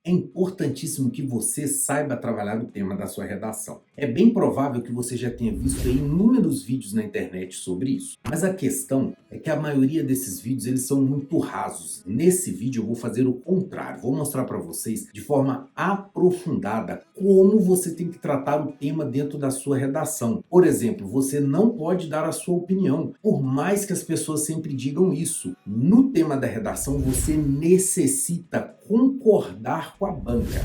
É importantíssimo que você saiba trabalhar o tema da sua redação. É bem provável que você já tenha visto aí inúmeros vídeos na internet sobre isso. Mas a questão é que a maioria desses vídeos eles são muito rasos. Nesse vídeo eu vou fazer o contrário. Vou mostrar para vocês de forma aprofundada como você tem que tratar o tema dentro da sua redação. Por exemplo, você não pode dar a sua opinião, por mais que as pessoas sempre digam isso. No tema da redação você necessita concordar com a banca.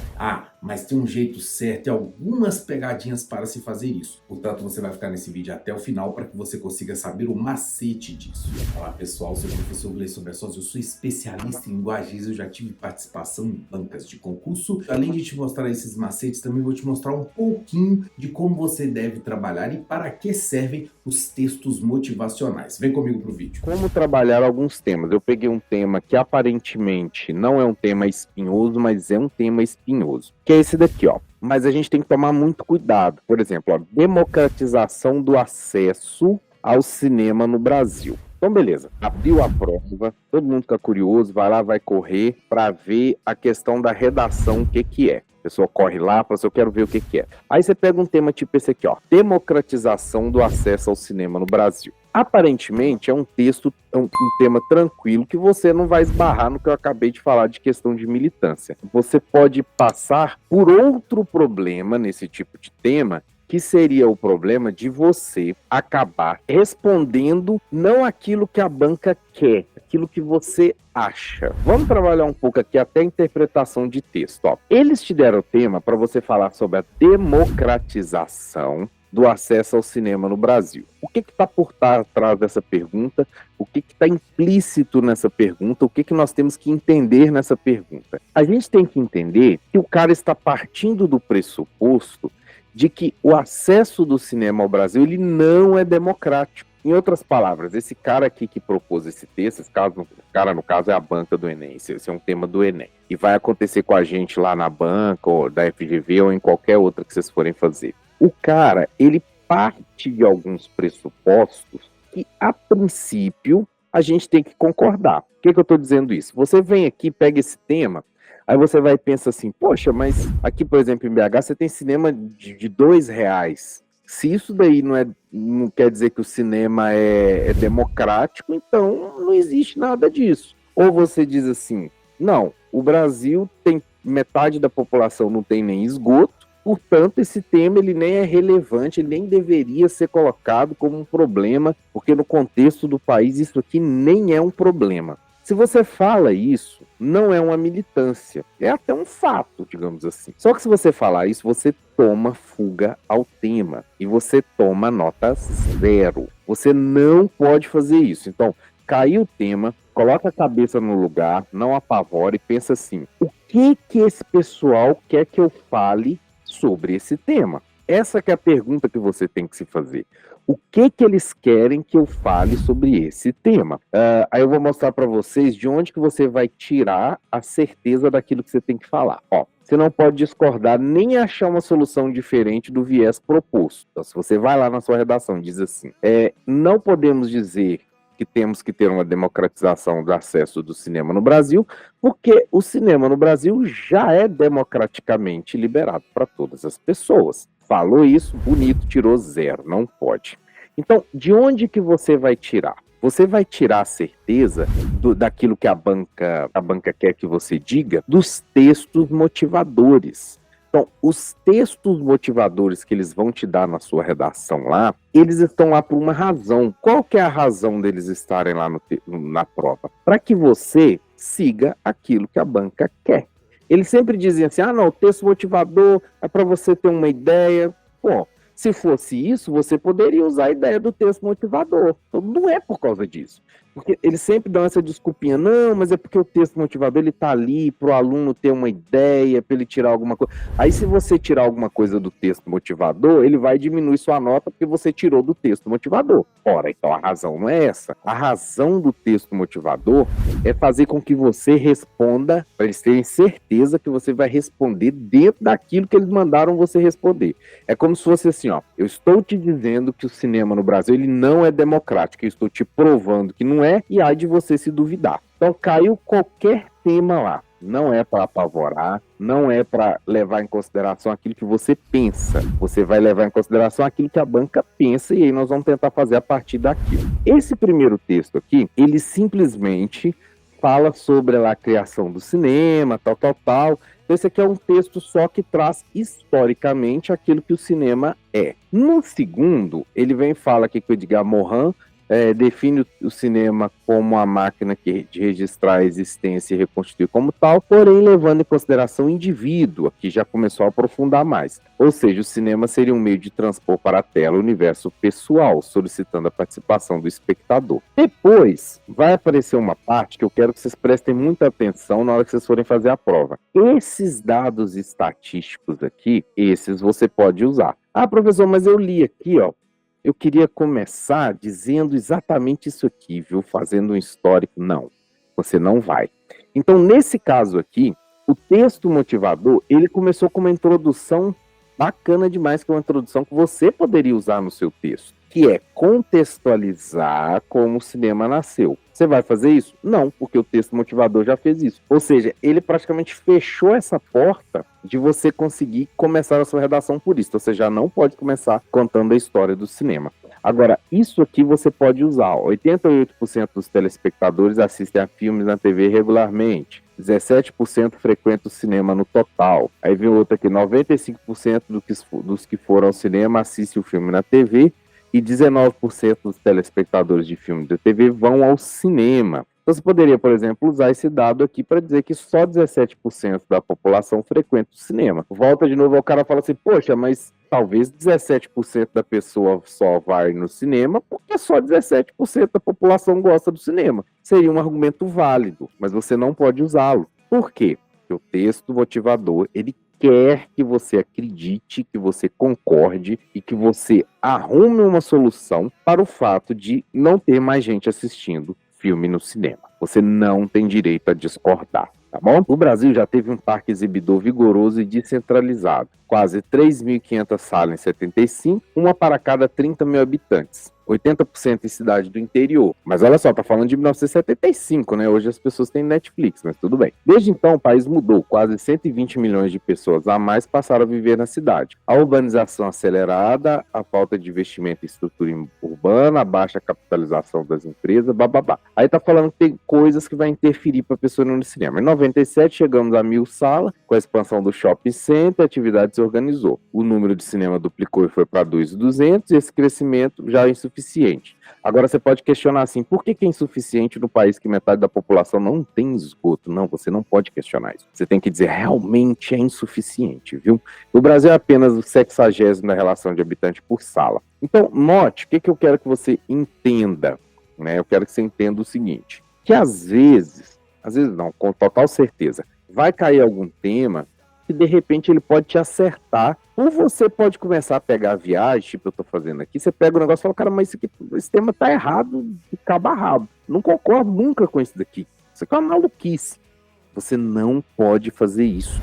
Mas tem um jeito certo e algumas pegadinhas para se fazer isso. Portanto, você vai ficar nesse vídeo até o final para que você consiga saber o macete disso. Olá pessoal, sou o professor Gleison Berçosa, eu sou especialista em linguagens, eu já tive participação em bancas de concurso. Além de te mostrar esses macetes, também vou te mostrar um pouquinho de como você deve trabalhar e para que servem os textos motivacionais. Vem comigo para o vídeo. Como trabalhar alguns temas? Eu peguei um tema que aparentemente não é um tema espinhoso, mas é um tema espinhoso, que é esse daqui, ó. Mas a gente tem que tomar muito cuidado. Por exemplo, a democratização do acesso ao cinema no Brasil. Então, beleza, abriu a prova, todo mundo fica curioso, vai lá, vai correr para ver a questão da redação, o que que é. A pessoa corre lá, fala assim, eu quero ver o que que é. Aí você pega um tema tipo esse aqui, ó, democratização do acesso ao cinema no Brasil. Aparentemente é um texto, um tema tranquilo, que você não vai esbarrar no que eu acabei de falar de questão de militância. Você pode passar por outro problema nesse tipo de tema, que seria o problema de você acabar respondendo não aquilo que a banca quer, aquilo que você acha. Vamos trabalhar um pouco aqui até a interpretação de texto. Ó. Eles te deram o tema para você falar sobre a democratização do acesso ao cinema no Brasil. O que está por trás dessa pergunta? O que está implícito nessa pergunta? O que nós temos que entender nessa pergunta? A gente tem que entender que o cara está partindo do pressuposto de que o acesso do cinema ao Brasil ele não é democrático. Em outras palavras, esse cara aqui que propôs esse texto, cara no caso é a banca do Enem, esse é um tema do Enem, e vai acontecer com a gente lá na banca, ou da FGV, ou em qualquer outra que vocês forem fazer. O cara, ele parte de alguns pressupostos que, a princípio, a gente tem que concordar. Por que eu estou dizendo isso? Você vem aqui, pega esse tema, aí você vai e pensa assim, poxa, mas aqui, por exemplo, em BH, você tem cinema de R$2. Se isso daí não quer dizer que o cinema é democrático, então não existe nada disso. Ou você diz assim, não, o Brasil tem metade da população não tem nem esgoto, portanto esse tema ele nem é relevante, ele nem deveria ser colocado como um problema, porque no contexto do país isso aqui nem é um problema. Se você fala isso, não é uma militância, é até um fato, digamos assim. Só que se você falar isso, você toma fuga ao tema e você toma nota 0. Você não pode fazer isso. Então, caiu o tema, coloca a cabeça no lugar, não apavora e pensa assim, o que esse pessoal quer que eu fale sobre esse tema? Essa que é a pergunta que você tem que se fazer. O que eles querem que eu fale sobre esse tema? Aí eu vou mostrar para vocês de onde que você vai tirar a certeza daquilo que você tem que falar. Ó, você não pode discordar nem achar uma solução diferente do viés proposto. Então, se você vai lá na sua redação e diz assim, não podemos dizer que temos que ter uma democratização do acesso do cinema no Brasil, porque o cinema no Brasil já é democraticamente liberado para todas as pessoas. Falou isso, bonito, tirou 0, não pode. Então, de onde que você vai tirar? Você vai tirar a certeza daquilo que a banca quer que você diga dos textos motivadores. Então, os textos motivadores que eles vão te dar na sua redação lá, eles estão lá por uma razão. Qual que é a razão deles estarem lá na prova? Para que você siga aquilo que a banca quer. Eles sempre dizem assim, não, o texto motivador é para você ter uma ideia. Bom, se fosse isso, você poderia usar a ideia do texto motivador. Então, não é por causa disso. Porque eles sempre dão essa desculpinha, não, mas é porque o texto motivador ele tá ali para o aluno ter uma ideia, para ele tirar alguma coisa. Aí se você tirar alguma coisa do texto motivador, ele vai diminuir sua nota porque você tirou do texto motivador. Ora, então a razão não é essa. A razão do texto motivador é fazer com que você responda, para eles terem certeza que você vai responder dentro daquilo que eles mandaram você responder. É como se fosse assim, ó, eu estou te dizendo que o cinema no Brasil ele não é democrático, eu estou te provando que não é, e há de você se duvidar. Então caiu qualquer tema lá. não é para apavorar, não é para levar em consideração aquilo que você pensa. Você vai levar em consideração aquilo que a banca pensa e aí nós vamos tentar fazer a partir daquilo. Esse primeiro texto aqui, ele simplesmente fala sobre a criação do cinema, tal. Então, esse aqui é um texto só que traz historicamente aquilo que o cinema é. No segundo, ele vem e fala aqui que o Edgar Morin define o cinema como a máquina de registrar a existência e reconstituir como tal, porém levando em consideração o indivíduo, aqui já começou a aprofundar mais. Ou seja, o cinema seria um meio de transpor para a tela o universo pessoal, solicitando a participação do espectador. Depois, vai aparecer uma parte que eu quero que vocês prestem muita atenção na hora que vocês forem fazer a prova. Esses dados estatísticos aqui, esses você pode usar. Ah, professor, mas eu li aqui, ó. Eu queria começar dizendo exatamente isso aqui, viu? Fazendo um histórico. Não, você não vai. Então, nesse caso aqui, o texto motivador, ele começou com uma introdução bacana demais, que é uma introdução que você poderia usar no seu texto, que é contextualizar como o cinema nasceu. Você vai fazer isso? Não, porque o texto motivador já fez isso. Ou seja, ele praticamente fechou essa porta de você conseguir começar a sua redação por isso. Você já não pode começar contando a história do cinema. Agora, isso aqui você pode usar. 88% dos telespectadores assistem a filmes na TV regularmente. 17% frequentam o cinema no total. Aí vem outro aqui, 95% dos que foram ao cinema assistem o filme na TV e 19% dos telespectadores de filme da TV vão ao cinema. Então você poderia, por exemplo, usar esse dado aqui para dizer que só 17% da população frequenta o cinema. Volta de novo, o cara fala assim, poxa, mas talvez 17% da pessoa só vai no cinema porque só 17% da população gosta do cinema. Seria um argumento válido, mas você não pode usá-lo. Por quê? Porque o texto motivador, ele quer que você acredite, que você concorde e que você arrume uma solução para o fato de não ter mais gente assistindo filme no cinema. Você não tem direito a discordar, tá bom? O Brasil já teve um parque exibidor vigoroso e descentralizado. Quase 3.500 salas em 75, uma para cada 30 mil habitantes. 80% em cidade do interior. Mas olha só, tá falando de 1975, né? Hoje as pessoas têm Netflix, mas tudo bem. Desde então, o país mudou. Quase 120 milhões de pessoas a mais passaram a viver na cidade. A urbanização acelerada, a falta de investimento em estrutura urbana, a baixa capitalização das empresas, bababá. Aí tá falando que tem coisas que vai interferir para a pessoa ir no cinema. Em 97, chegamos a 1.000 salas. Com a expansão do shopping center, a atividade se organizou. O número de cinema duplicou e foi para 2.200, e esse crescimento já é insuficiente. Agora você pode questionar assim, por que é insuficiente no país que metade da população não tem esgoto? Não, você não pode questionar isso. Você tem que dizer, realmente é insuficiente, viu? O Brasil é apenas o 60º na relação de habitante por sala. Então, note, o que eu quero que você entenda, né? Eu quero que você entenda o seguinte, que às vezes não, com total certeza, vai cair algum tema que de repente ele pode te acertar, ou você pode começar a pegar a viagem, tipo eu tô fazendo aqui, você pega o negócio e fala, cara, mas esse tema tá errado de cabo a rabo. Não concordo nunca com isso daqui. Isso aqui é uma maluquice. Você não pode fazer isso.